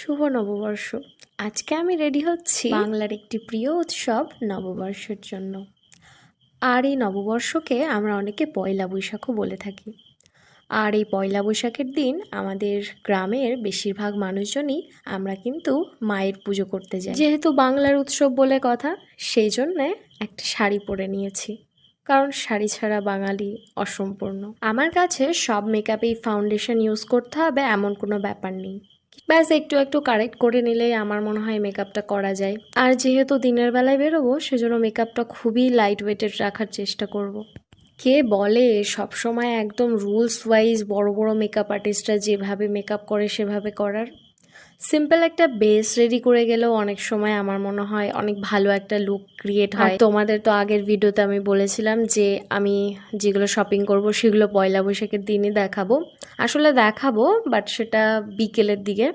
শুভ নববর্ষ। আজকে আমি রেডি হচ্ছি বাংলার একটি প্রিয় উৎসব নববর্ষের জন্য। আর এই নববর্ষকে আমরা অনেকে পয়লা বৈশাখও বলে থাকি। আর এই পয়লা বৈশাখের দিন আমাদের গ্রামের বেশিরভাগ মানুষজনই আমরা কিন্তু মায়ের পুজো করতে যাই। যেহেতু বাংলার উৎসব বলে কথা, সেই জন্যে একটা শাড়ি পরে নিয়েছি, কারণ শাড়ি ছাড়া বাঙালি অসম্পূর্ণ। আমার কাছে সব মেকআপেই ফাউন্ডেশন ইউজ করতে হবে এমন কোনো ব্যাপার নেই, ব্যাস একটু একটু কারেক্ট করে নিলেই আমার মনে হয় মেকআপটা করা যায়। আর যেহেতু দিনের বেলায় বেরোবো, সেজন্য মেকআপটা খুবই লাইট ওয়েটেড রাখার চেষ্টা করব। কে বলে সব সময় একদম রুলস ওয়াইজ বড় বড় মেকআপ আর্টিস্টরা যেভাবে মেকআপ করে সেভাবে করার? সিম্পল একটা বেস রেডি করে গেলেও অনেক সময় আমার মনে হয় অনেক ভালো একটা লুক ক্রিয়েট হয়। তোমাদের তো আগের ভিডিওতে আমি বলেছিলাম যে আমি যেগুলো শপিং করব সেগুলো পয়লা বৈশাখের দিনই দেখাবো। আসলে দেখাবো, বাট সেটা বিকেলের দিকে,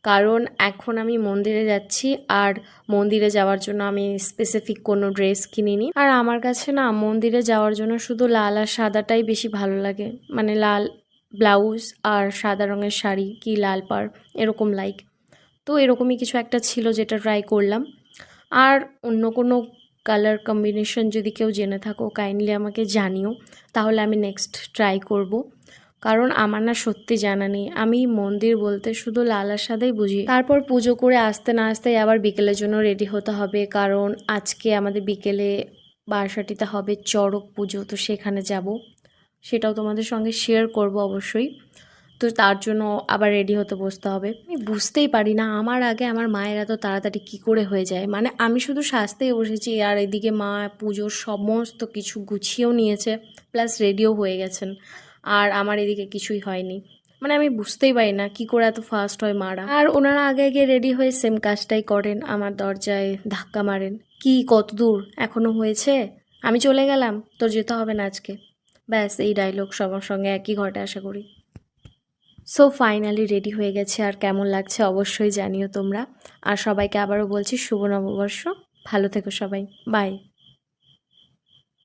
কারণ এখন আমি মন্দিরে যাচ্ছি। আর মন্দিরে যাওয়ার জন্য আমি স্পেসিফিক কোনো ড্রেস কিনিনি। আর আমার কাছে না মন্দিরে যাওয়ার জন্য শুধু লাল আর সাদাটাই বেশি ভালো লাগে, মানে লাল ব্লাউজ আর সাদা রঙের শাড়ি কি লাল পাড় এরকম লাইক। তো এরকমই কিছু একটা ছিল যেটা ট্রাই করলাম। আর অন্য কোনো কালার কম্বিনেশন যদি কেউ জেনে থাকো কাইন্ডলি আমাকে জানিও, তাহলে আমি নেক্সট ট্রাই করব। কারণ আমার না সত্যি জানা নেই, আমি মন্দির বলতে শুধু লাল আর সাদাই বুঝি। তারপর পুজো করে আসতে না আসতেই আবার বিকেলের জন্য রেডি হতে হবে, কারণ আজকে আমাদের বিকেলে বারাসাতিতে হবে চড়ক পুজো, তো সেখানে যাব, সেটাও তোমাদের সঙ্গে শেয়ার করব অবশ্যই। তো তার জন্য আবার রেডি হতে বসতে হবে। আমি বুঝতেই পারি না আমার আগে আমার মায়ের এত তাড়াতাড়ি কী করে হয়ে যায়। মানে আমি শুধু সাজতেই বসেছি আর এদিকে মা পুজোর সমস্ত কিছু গুছিয়েও নিয়েছে, প্লাস রেডিও হয়ে গেছেন, আর আমার এদিকে কিছুই হয়নি। মানে আমি বুঝতেই পারি না কী করে এত ফাস্ট হয় মারা। আর ওনারা আগে আগে রেডি হয়ে সেম কাজটাই করেন, আমার দরজায় ধাক্কা মারেন, কি কত দূর এখনও হয়েছে, আমি চলে গেলাম, তোর যেতে হবে না আজকে। ব্যাস এই ডায়লগ সবার সঙ্গে একই ঘটে আশা করি। সো ফাইনালি রেডি হয়ে গেছে, আর কেমন লাগছে অবশ্যই জানিও তোমরা। আর সবাইকে আবারও বলছি শুভ নববর্ষ, ভালো থেকো সবাই, বাই।